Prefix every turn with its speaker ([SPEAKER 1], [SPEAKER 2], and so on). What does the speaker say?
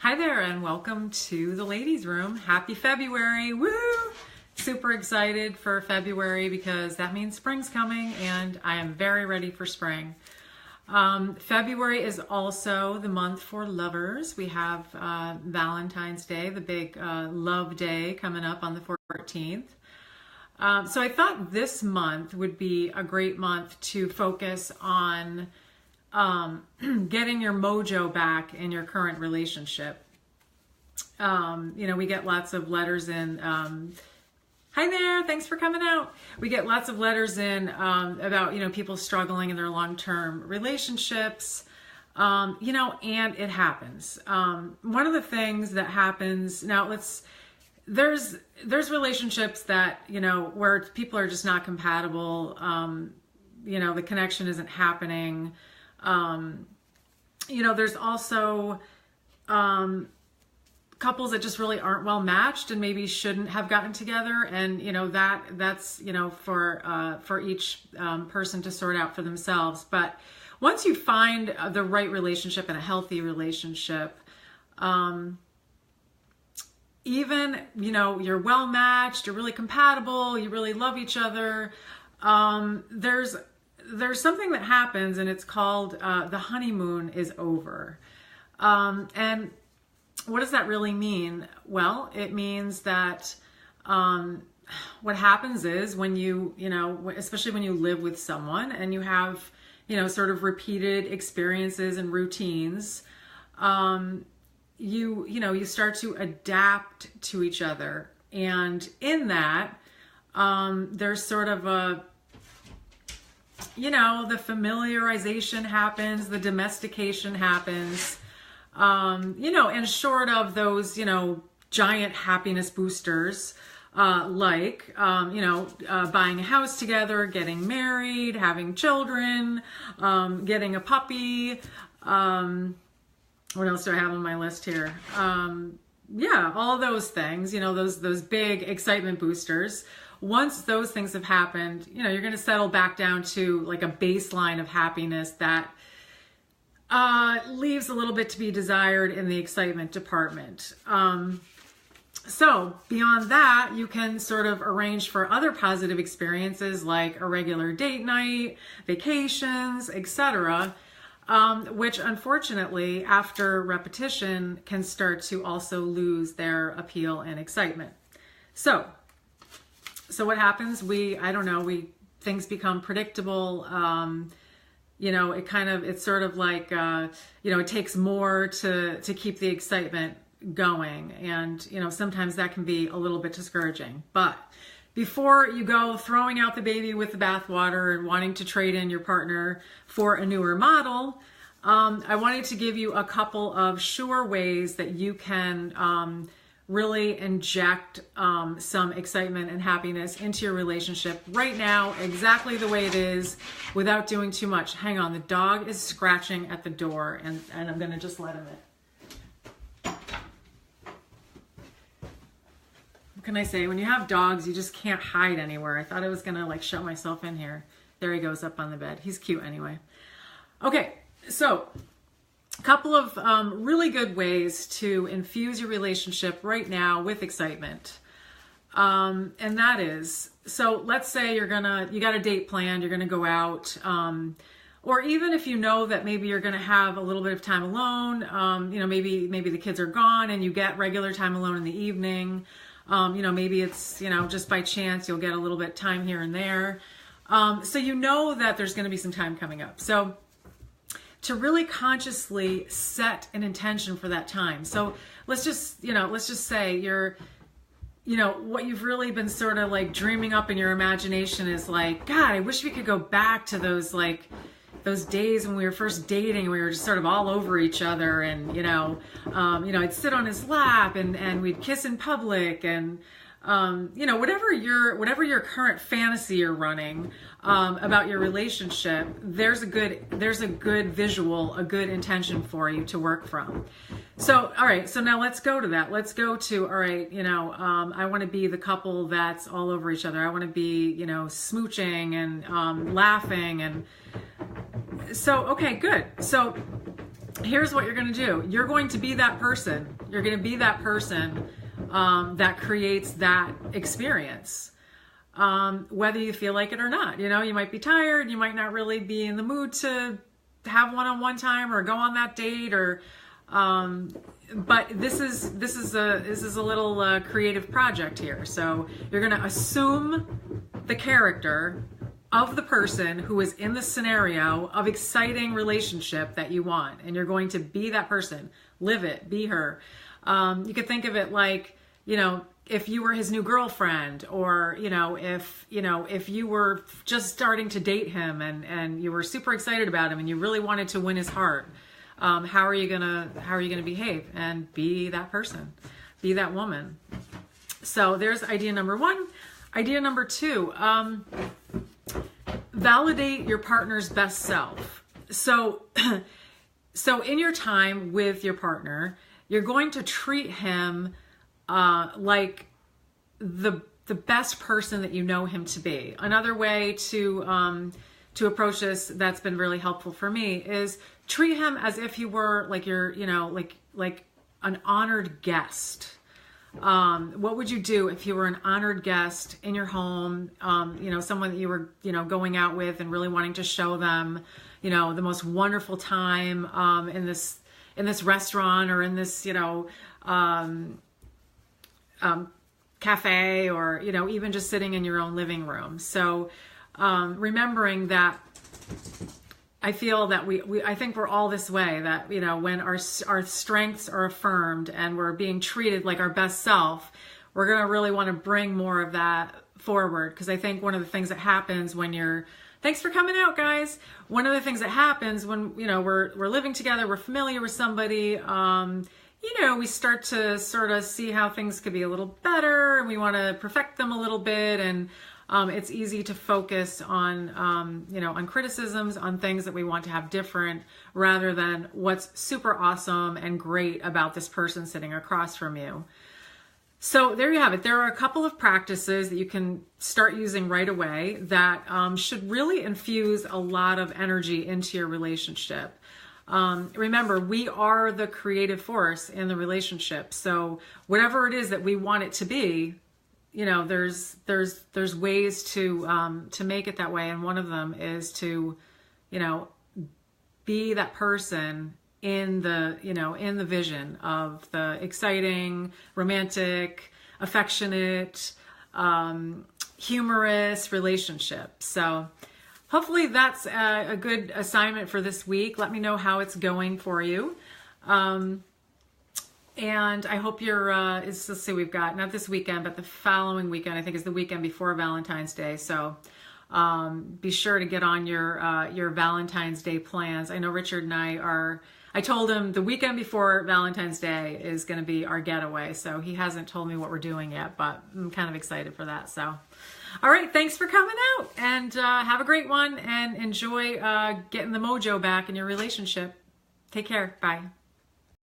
[SPEAKER 1] Hi there and welcome to the ladies room. Happy February. Woo! Super excited for February because that means spring's coming and I am very ready for spring. February is also the month for lovers. We have Valentine's Day, the big love day coming up on the 14th. So I thought this month would be a great month to focus on getting your mojo back in your current relationship. We get lots of letters in. Hi there, thanks for coming out. We get lots of letters in about, people struggling in their long-term relationships, and it happens. One of the things that happens now, there's relationships that, where people are just not compatible. The connection isn't happening. There's also couples that just really aren't well matched and maybe shouldn't have gotten together, and that's for each person to sort out for themselves. But once you find the right relationship and a healthy relationship, even you're well matched, you're really compatible, you really love each other, there's something that happens, and it's called the honeymoon is over. And what does that really mean? Well, it means that what happens is when especially when you live with someone and you have, sort of repeated experiences and routines, you start to adapt to each other. And in that, there's sort of the familiarization happens, the domestication happens, and short of those, giant happiness boosters, like buying a house together, getting married, having children, getting a puppy. What else do I have on my list here? All those things, those big excitement boosters. Once those things have happened, you're going to settle back down to like a baseline of happiness that leaves a little bit to be desired in the excitement department. So beyond that, you can sort of arrange for other positive experiences like a regular date night, vacations, etc., which unfortunately, after repetition, can start to also lose their appeal and excitement. So what happens? Things become predictable. It's sort of like, it takes more to keep the excitement going. And, sometimes that can be a little bit discouraging. But before you go throwing out the baby with the bathwater and wanting to trade in your partner for a newer model, I wanted to give you a couple of sure ways that you can really inject some excitement and happiness into your relationship right now, exactly the way it is, without doing too much. Hang on, the dog is scratching at the door, and I'm going to just let him in. What can I say? When you have dogs, you just can't hide anywhere. I thought I was going to shut myself in here. There he goes up on the bed. He's cute anyway. Okay, so a couple of really good ways to infuse your relationship right now with excitement. And that is, so let's say you got a date planned, you're going to go out, or even if you know that maybe you're going to have a little bit of time alone, maybe the kids are gone and you get regular time alone in the evening. Maybe it's, just by chance you'll get a little bit time here and there. So that there's going to be some time coming up. So to really consciously set an intention for that time. So let's just say you're, what you've really been sort of like dreaming up in your imagination is like, God, I wish we could go back to those days when we were first dating and we were just sort of all over each other, and I'd sit on his lap and we'd kiss in public, and whatever your current fantasy you're running about your relationship, there's a good visual, a good intention for you to work from. So, all right, so now let's go to that. Let's go to, all right, I want to be the couple that's all over each other. I want to be, smooching and laughing. And so, okay, good. So here's what you're going to do. You're going to be that person. You're going to be that person that creates that experience, whether you feel like it or not. You know, you might be tired. You might not really be in the mood to have one-on-one time or go on that date, or but this is a little creative project here. So you're going to assume the character of the person who is in the scenario of exciting relationship that you want, and you're going to be that person. Live it, be her. You could think of it like, you know, if you were his new girlfriend, or if you were just starting to date him and you were super excited about him and you really wanted to win his heart. How are you gonna behave? And be that person, be that woman. So there's idea number one. Idea number two. Validate your partner's best self. So in your time with your partner, you're going to treat him like the best person that you know him to be. Another way to approach this that's been really helpful for me is treat him as if he were like like an honored guest. What would you do if you were an honored guest in your home? Someone that you were, going out with and really wanting to show them, the most wonderful time in this restaurant, or in this, cafe, or, even just sitting in your own living room. So remembering that, I feel that I think we're all this way, that, when our strengths are affirmed and we're being treated like our best self, we're going to really want to bring more of that forward. Because I think one of the things that happens when thanks for coming out, guys. One of the things that happens when, we're living together, we're familiar with somebody, we start to sort of see how things could be a little better, and we want to perfect them a little bit. And it's easy to focus on, on criticisms, on things that we want to have different, rather than what's super awesome and great about this person sitting across from you. So there you have it. There are a couple of practices that you can start using right away that should really infuse a lot of energy into your relationship. Remember, we are the creative force in the relationship. So whatever it is that we want it to be, there's ways to make it that way. And one of them is to, be that person in the vision of the exciting, romantic, affectionate, humorous relationship. So hopefully that's a good assignment for this week. Let me know how it's going for you. And I hope let's see, we've got, not this weekend, but the following weekend, I think is the weekend before Valentine's Day. So be sure to get on your Valentine's Day plans. I know Richard and I told him the weekend before Valentine's Day is going to be our getaway. So he hasn't told me what we're doing yet, but I'm kind of excited for that. So, all right, thanks for coming out, and have a great one, and enjoy getting the mojo back in your relationship. Take care. Bye.